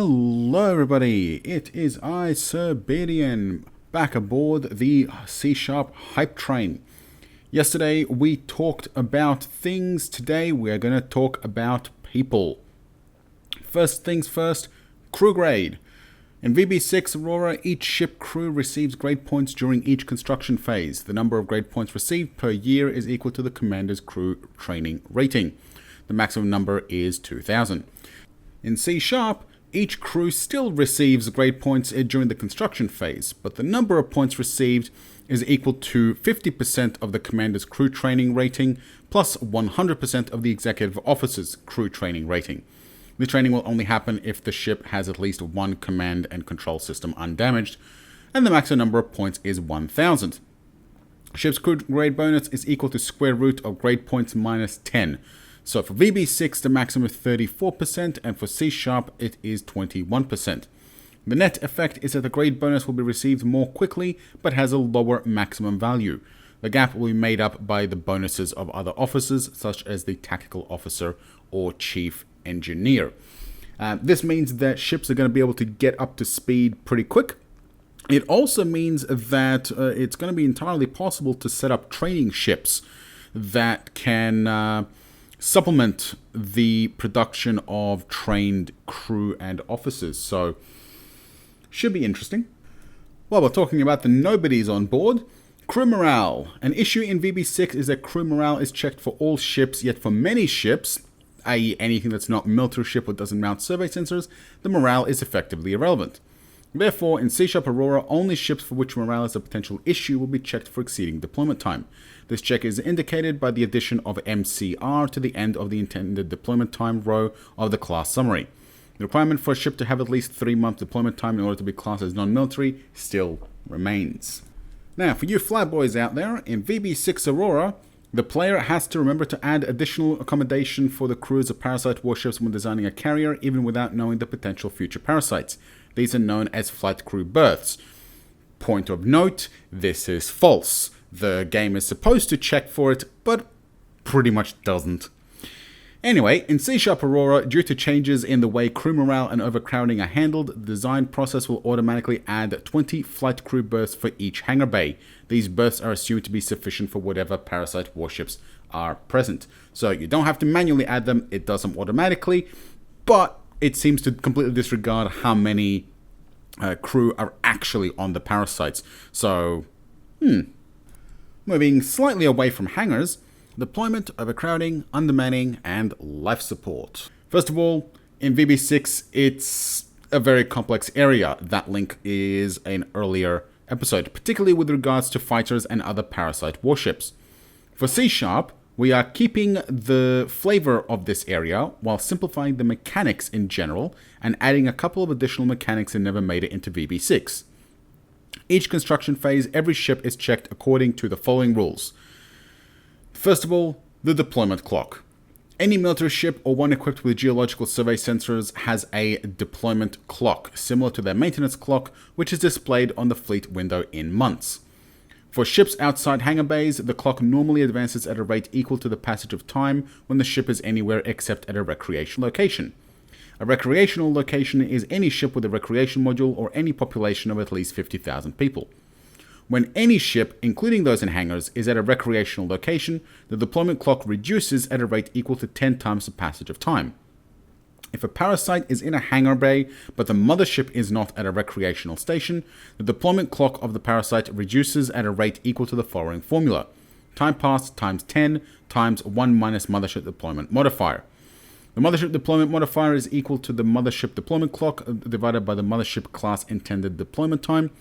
Hello everybody, it is I, Sir Bedian, back aboard the C# hype train. Yesterday we talked about things, today we are going to talk about people. First things first, crew grade. In VB6 Aurora, each ship crew receives grade points during each construction phase. The number of grade points received per year is equal to the commander's crew training rating. The maximum number is 2,000. In C#, each crew still receives grade points during the construction phase, but the number of points received is equal to 50% of the commander's crew training rating plus 100% of the executive officer's crew training rating. The training will only happen if the ship has at least one command and control system undamaged, and the maximum number of points is 1,000. Ship's crew grade bonus is equal to square root of grade points minus 10. So for VB6, the maximum is 34%, and for C# it is 21%. The net effect is that the grade bonus will be received more quickly, but has a lower maximum value. The gap will be made up by the bonuses of other officers, such as the tactical officer or chief engineer. This means that ships are going to be able to get up to speed pretty quick. It also means that it's going to be entirely possible to set up training ships that can supplement the production of trained crew and officers. So, should be interesting. While we're talking about the nobodies on board, crew morale. An issue in VB6 is that crew morale is checked for all ships, yet for many ships, i.e. anything that's not military ship or doesn't mount survey sensors, the morale is effectively irrelevant. Therefore, in C# Aurora, only ships for which morale is a potential issue will be checked for exceeding deployment time. This check is indicated by the addition of MCR to the end of the intended deployment time row of the class summary. The requirement for a ship to have at least 3 months deployment time in order to be classed as non-military still remains. Now, for you flyboys out there, in VB6 Aurora, the player has to remember to add additional accommodation for the crews of parasite warships when designing a carrier, even without knowing the potential future parasites. These are known as flight crew berths. Point of note, this is false. The game is supposed to check for it, but pretty much doesn't. Anyway, in C# Aurora, due to changes in the way crew morale and overcrowding are handled, the design process will automatically add 20 flight crew berths for each hangar bay. These berths are assumed to be sufficient for whatever parasite warships are present. So you don't have to manually add them, it does them automatically, but it seems to completely disregard how many crew are actually on the parasites. So, Moving slightly away from hangars, deployment, overcrowding, undermanning, and life support. First of all, in VB6, it's a very complex area. That link is an earlier episode, particularly with regards to fighters and other parasite warships. For C#, we are keeping the flavor of this area while simplifying the mechanics in general and adding a couple of additional mechanics that never made it into VB6. Each construction phase, every ship is checked according to the following rules. First of all, the deployment clock. Any military ship or one equipped with geological survey sensors has a deployment clock, similar to their maintenance clock, which is displayed on the fleet window in months. For ships outside hangar bays, the clock normally advances at a rate equal to the passage of time when the ship is anywhere except at a recreational location. A recreational location is any ship with a recreation module or any population of at least 50,000 people. When any ship, including those in hangars, is at a recreational location, the deployment clock reduces at a rate equal to 10 times the passage of time. If a parasite is in a hangar bay, but the mothership is not at a recreational station, the deployment clock of the parasite reduces at a rate equal to the following formula. Time passed times 10 times 1 minus mothership deployment modifier. The mothership deployment modifier is equal to the mothership deployment clock divided by the mothership class intended deployment time.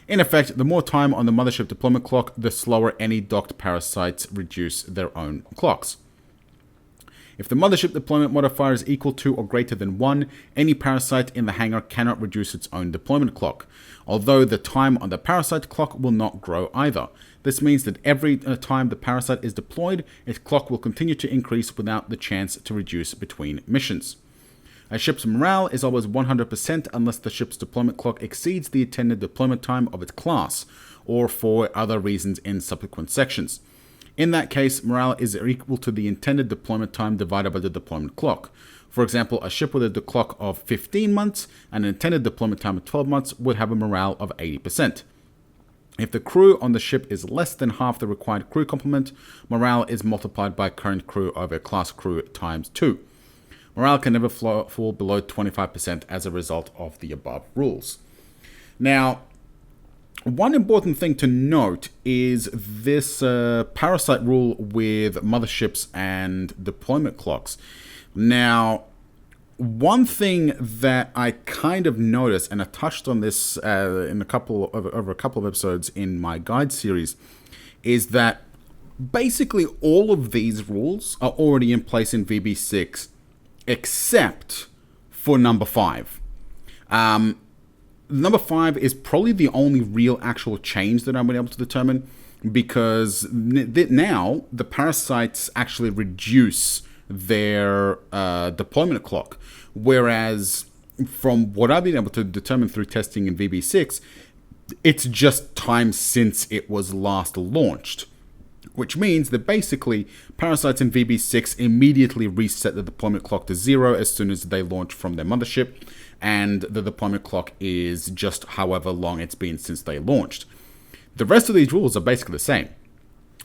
In effect, the more time on the mothership deployment clock, the slower any docked parasites reduce their own clocks. If the mothership deployment modifier is equal to or greater than 1, any parasite in the hangar cannot reduce its own deployment clock, although the time on the parasite clock will not grow either. This means that every time the parasite is deployed, its clock will continue to increase without the chance to reduce between missions. A ship's morale is always 100% unless the ship's deployment clock exceeds the intended deployment time of its class, or for other reasons in subsequent sections. In that case, morale is equal to the intended deployment time divided by the deployment clock. For example, a ship with a clock of 15 months and an intended deployment time of 12 months would have a morale of 80%. If the crew on the ship is less than half the required crew complement, morale is multiplied by current crew over class crew times 2. Morale can never fall below 25% as a result of the above rules. Now, one important thing to note is this parasite rule with motherships and deployment clocks. Now, one thing that I kind of noticed, and I touched on this over a couple of episodes in my guide series, is that basically all of these rules are already in place in VB6, except for number 5. Number 5 is probably the only real actual change that I've been able to determine, because now the parasites actually reduce their deployment clock, whereas from what I've been able to determine through testing in VB6, it's just time since it was last launched, which means that basically parasites in VB6 immediately reset the deployment clock to 0 as soon as they launch from their mothership, and the deployment clock is just however long it's been since they launched. The rest of these rules are basically the same.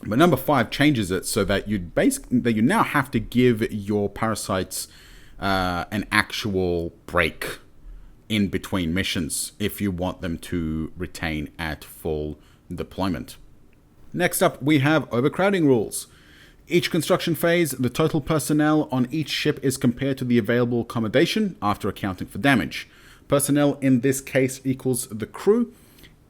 But number 5 changes it so that you now have to give your parasites an actual break in between missions if you want them to retain at full deployment. Next up, we have overcrowding rules. Each construction phase, the total personnel on each ship is compared to the available accommodation after accounting for damage. Personnel in this case equals the crew,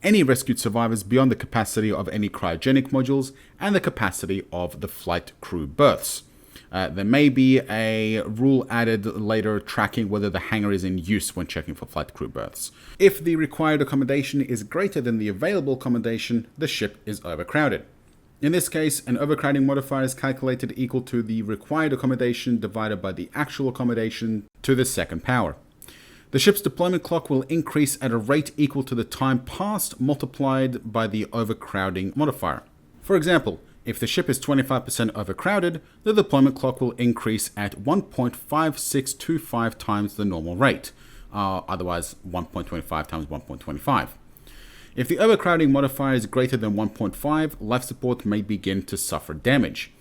any rescued survivors beyond the capacity of any cryogenic modules, and the capacity of the flight crew berths. There may be a rule added later tracking whether the hangar is in use when checking for flight crew berths. If the required accommodation is greater than the available accommodation, the ship is overcrowded. In this case, an overcrowding modifier is calculated equal to the required accommodation divided by the actual accommodation to the second power. The ship's deployment clock will increase at a rate equal to the time passed multiplied by the overcrowding modifier. For example, if the ship is 25% overcrowded, the deployment clock will increase at 1.5625 times the normal rate, otherwise 1.25 times 1.25. If the overcrowding modifier is greater than 1.5, life support may begin to suffer damage.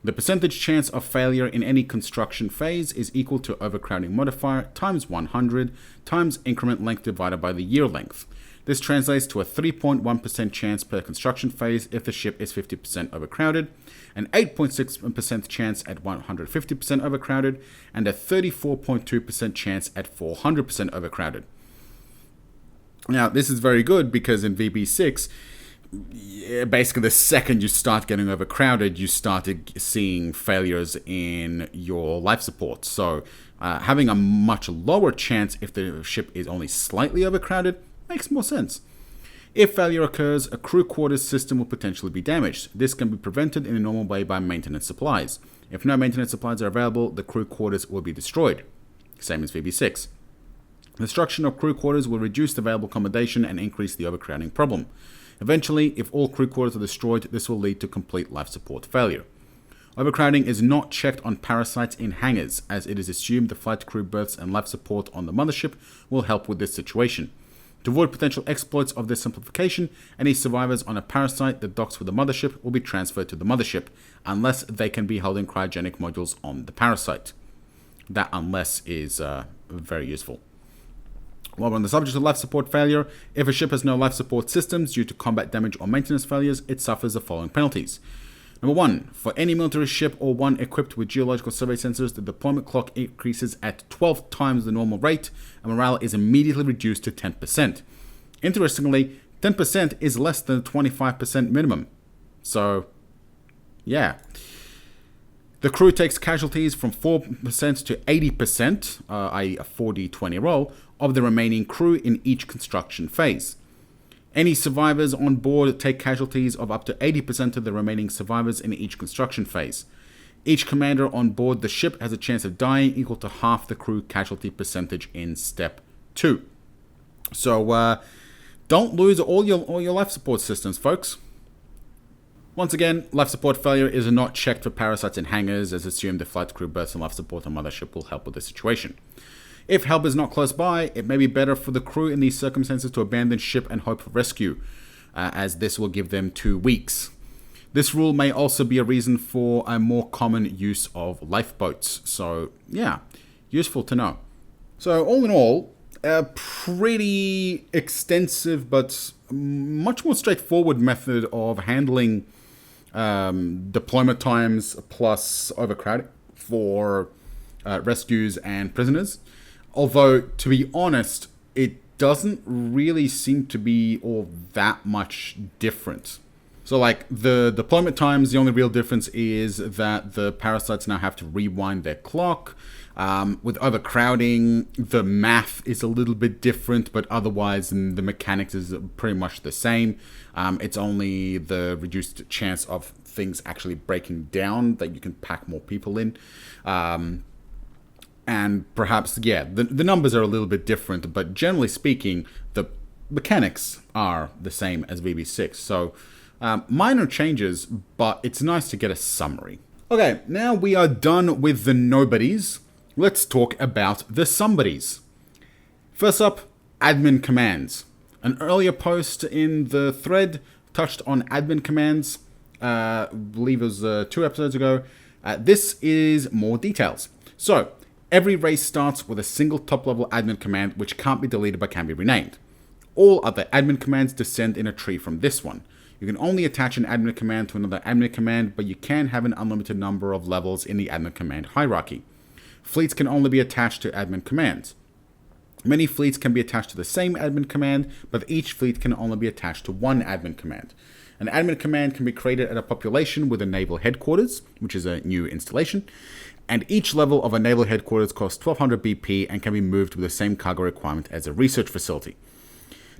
The percentage chance of failure in any construction phase is equal to overcrowding modifier times 100 times increment length divided by the year length. This translates to a 3.1% chance per construction phase if the ship is 50% overcrowded, an 8.6% chance at 150% overcrowded, and a 34.2% chance at 400% overcrowded. Now, this is very good because in VB6, basically the second you start getting overcrowded, you started seeing failures in your life support. So having a much lower chance if the ship is only slightly overcrowded makes more sense. If failure occurs, a crew quarters system will potentially be damaged. This can be prevented in a normal way by maintenance supplies. If no maintenance supplies are available, the crew quarters will be destroyed. Same as VB6. Destruction of crew quarters will reduce the available accommodation and increase the overcrowding problem. Eventually, if all crew quarters are destroyed, this will lead to complete life support failure. Overcrowding is not checked on parasites in hangars, as it is assumed the flight crew berths and life support on the mothership will help with this situation. To avoid potential exploits of this simplification, any survivors on a parasite that docks with the mothership will be transferred to the mothership, unless they can be holding cryogenic modules on the parasite. That unless is very useful. While we're on the subject of life support failure, if a ship has no life support systems due to combat damage or maintenance failures, it suffers the following penalties. Number 1. For any military ship or one equipped with geological survey sensors, the deployment clock increases at 12 times the normal rate, and morale is immediately reduced to 10%. Interestingly, 10% is less than the 25% minimum. So, yeah. The crew takes casualties from 4% to 80%, i.e. a 4d20 roll, of the remaining crew in each construction phase. Any survivors on board take casualties of up to 80% of the remaining survivors in each construction phase. Each commander on board the ship has a chance of dying equal to half the crew casualty percentage in step 2. So don't lose all your life support systems, folks. Once again, life support failure is not checked for parasites in hangars, as assumed the flight crew bursts and life support on mothership will help with the situation. If help is not close by, it may be better for the crew in these circumstances to abandon ship and hope for rescue, as this will give them 2 weeks. This rule may also be a reason for a more common use of lifeboats. So, yeah, useful to know. So, all in all, a pretty extensive but much more straightforward method of handling deployment times plus overcrowding for rescues and prisoners. Although, to be honest, it doesn't really seem to be all that much different. So, like, the deployment times, the only real difference is that the parasites now have to rewind their clock. With overcrowding, the math is a little bit different, but otherwise the mechanics is pretty much the same. It's only the reduced chance of things actually breaking down that you can pack more people in. And perhaps, yeah, the numbers are a little bit different, but generally speaking, the mechanics are the same as VB6. So, minor changes, but it's nice to get a summary. Okay, now we are done with the nobodies. Let's talk about the somebodies. First up, admin commands. An earlier post in the thread touched on admin commands. I believe it was 2 episodes ago. This is more details. So, every race starts with a single top-level admin command which can't be deleted but can be renamed. All other admin commands descend in a tree from this one. You can only attach an admin command to another admin command, but you can have an unlimited number of levels in the admin command hierarchy. Fleets can only be attached to admin commands. Many fleets can be attached to the same admin command, but each fleet can only be attached to one admin command. An admin command can be created at a population with a naval headquarters, which is a new installation, and each level of a naval headquarters costs 1200 BP and can be moved with the same cargo requirement as a research facility.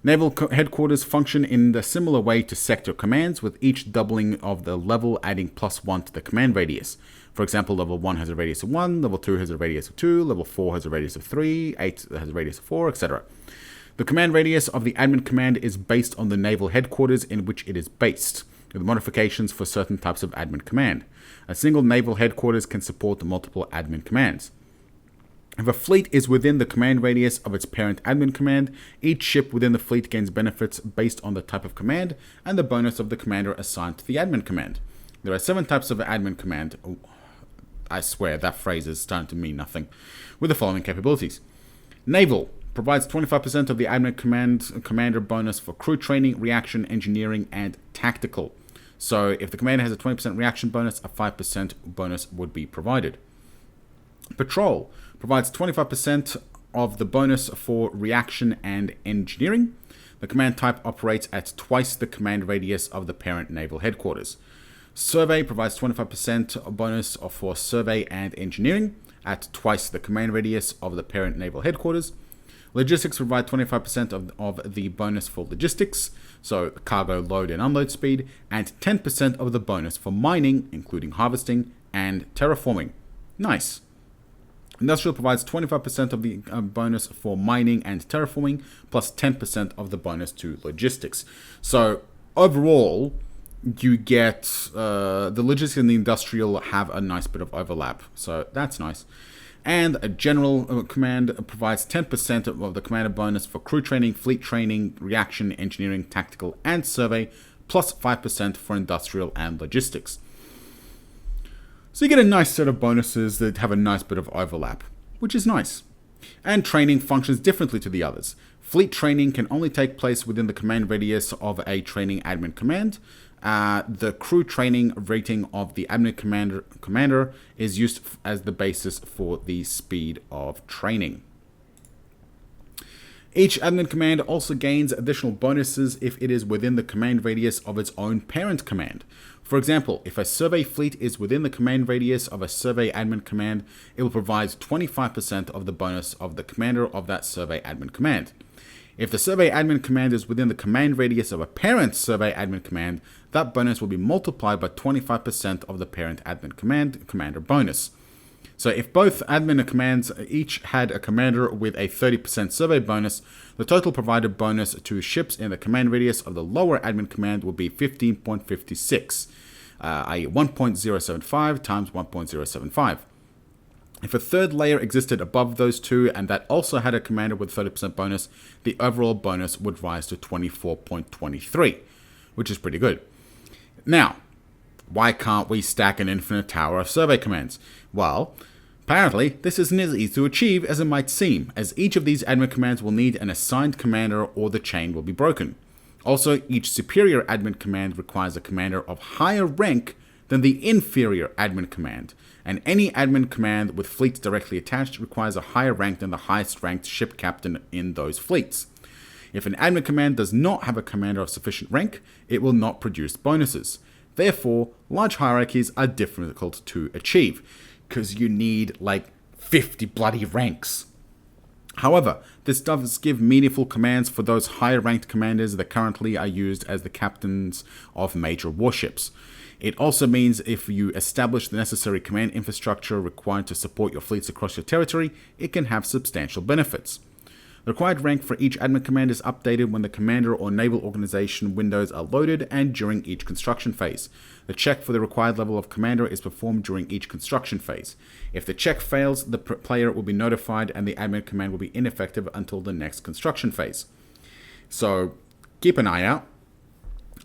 Naval headquarters function in a similar way to sector commands, with each doubling of the level adding +1 to the command radius. For example, level 1 has a radius of 1, level 2 has a radius of 2, level 4 has a radius of 3, 8 has a radius of 4, etc. The command radius of the admin command is based on the naval headquarters in which it is based, with modifications for certain types of admin command. A single naval headquarters can support multiple admin commands. If a fleet is within the command radius of its parent admin command, each ship within the fleet gains benefits based on the type of command and the bonus of the commander assigned to the admin command. There are 7 types of admin command. Oh, I swear that phrase is starting to mean nothing. With the following capabilities. Naval provides 25% of the admin commander bonus for crew training, reaction, engineering, and tactical. So if the commander has a 20% reaction bonus, a 5% bonus would be provided. Patrol provides 25% of the bonus for reaction and engineering. The command type operates at twice the command radius of the parent naval headquarters. Survey provides 25% bonus for survey and engineering at twice the command radius of the parent naval headquarters. Logistics provide 25% of the bonus for logistics, so cargo load and unload speed, and 10% of the bonus for mining, including harvesting and terraforming. Nice. Industrial provides 25% of the bonus for mining and terraforming, plus 10% of the bonus to logistics. So overall, you get the logistics and the industrial have a nice bit of overlap. So that's nice. And a general command provides 10% of the commander bonus for crew training, fleet training, reaction, engineering, tactical, and survey, plus 5% for industrial and logistics. So you get a nice set of bonuses that have a nice bit of overlap, which is nice. And training functions differently to the others. Fleet training can only take place within the command radius of a training admin command. The crew training rating of the admin commander is used as the basis for the speed of training. Each admin command also gains additional bonuses if it is within the command radius of its own parent command. For example, if a survey fleet is within the command radius of a survey admin command, it will provide 25% of the bonus of the commander of that survey admin command. If the survey admin command is within the command radius of a parent survey admin command, that bonus will be multiplied by 25% of the parent admin commander bonus. So if both admin commands each had a commander with a 30% survey bonus, the total provided bonus to ships in the command radius of the lower admin command would be 15.56, i.e. 1.075 times 1.075. If a third layer existed above those two and that also had a commander with 30% bonus, the overall bonus would rise to 24.23, which is pretty good. Now, why can't we stack an infinite tower of survey commands? Well, apparently this isn't as easy to achieve as it might seem, as each of these admin commands will need an assigned commander or the chain will be broken. Also, each superior admin command requires a commander of higher rank than the inferior admin command, and any admin command with fleets directly attached requires a higher rank than the highest ranked ship captain in those fleets. If an admin command does not have a commander of sufficient rank, it will not produce bonuses. Therefore, large hierarchies are difficult to achieve, because you need like 50 bloody ranks. However, this does give meaningful commands for those higher ranked commanders that currently are used as the captains of major warships. It also means if you establish the necessary command infrastructure required to support your fleets across your territory, it can have substantial benefits. The required rank for each admin command is updated when the commander or naval organization windows are loaded and during each construction phase. The check for the required level of commander is performed during each construction phase. If the check fails, the player will be notified and the admin command will be ineffective until the next construction phase. So keep an eye out.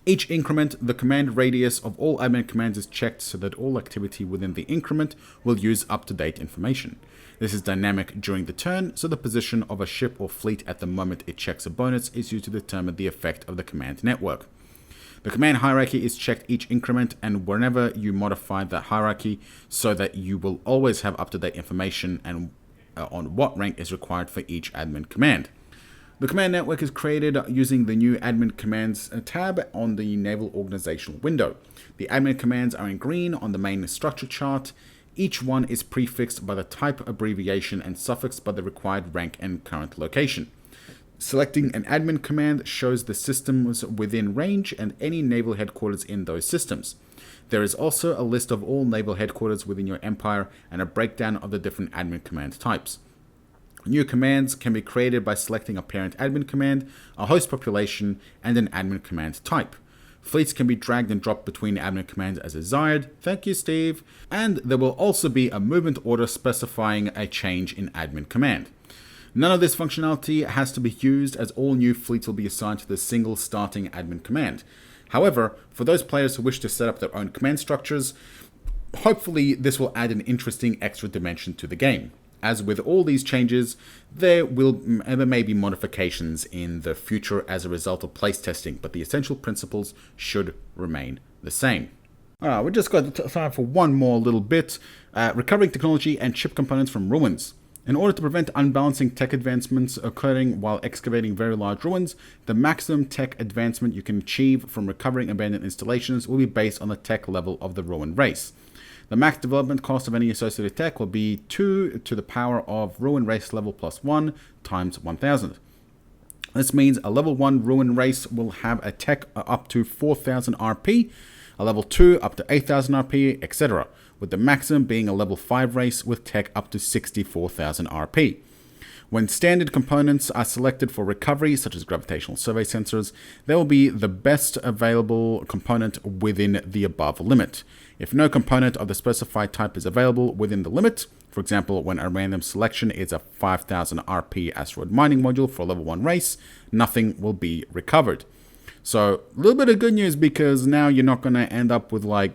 Each increment, the command radius of all admin commands is checked so that all activity within the increment will use up-to-date information. This is dynamic during the turn, so the position of a ship or fleet at the moment it checks a bonus is used to determine the effect of the command network. The command hierarchy is checked each increment and whenever you modify that hierarchy so that you will always have up-to-date information and on what rank is required for each admin command. The command network is created using the new admin commands tab on the naval organizational window. The admin commands are in green on the main structure chart. Each one is prefixed by the type, abbreviation, and suffixed by the required rank and current location. Selecting an admin command shows the systems within range and any naval headquarters in those systems. There is also a list of all naval headquarters within your empire and a breakdown of the different admin command types. New commands can be created by selecting a parent admin command, a host population, and an admin command type. Fleets can be dragged and dropped between admin commands as desired. Thank you, Steve. And there will also be a movement order specifying a change in admin command. None of this functionality has to be used as all new fleets will be assigned to the single starting admin command. However, for those players who wish to set up their own command structures, hopefully this will add an interesting extra dimension to the game. As with all these changes, there may be modifications in the future as a result of place testing, but the essential principles should remain the same. Alright, we just got time for one more little bit. Recovering technology and ship components from ruins. In order to prevent unbalancing tech advancements occurring while excavating very large ruins, the maximum tech advancement you can achieve from recovering abandoned installations will be based on the tech level of the ruin race. The max development cost of any associated tech will be 2 to the power of ruin race level plus 1 times 1000. This means a level 1 ruin race will have a tech up to 4000 RP, a level 2 up to 8000 RP, etc., with the maximum being a level 5 race with tech up to 64,000 RP. When standard components are selected for recovery, such as gravitational survey sensors, they will be the best available component within the above limit. If no component of the specified type is available within the limit, for example, when a random selection is a 5000 RP asteroid mining module for a level 1 race, nothing will be recovered. So, a little bit of good news because now you're not going to end up with like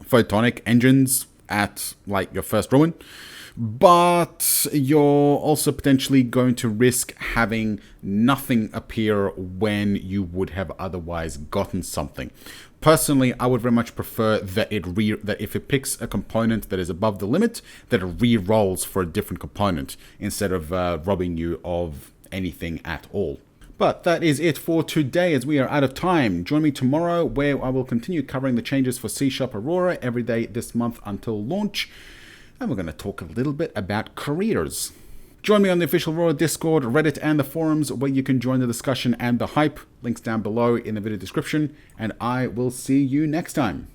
photonic engines at like your first ruin. But you're also potentially going to risk having nothing appear when you would have otherwise gotten something. Personally, I would very much prefer that that if it picks a component that is above the limit, that it re-rolls for a different component instead of robbing you of anything at all. But that is it for today as we are out of time. Join me tomorrow where I will continue covering the changes for C# Aurora every day this month until launch. And we're going to talk a little bit about careers. Join me on the official Aurora Discord, Reddit, and the forums where you can join the discussion and the hype. Links down below in the video description. And I will see you next time.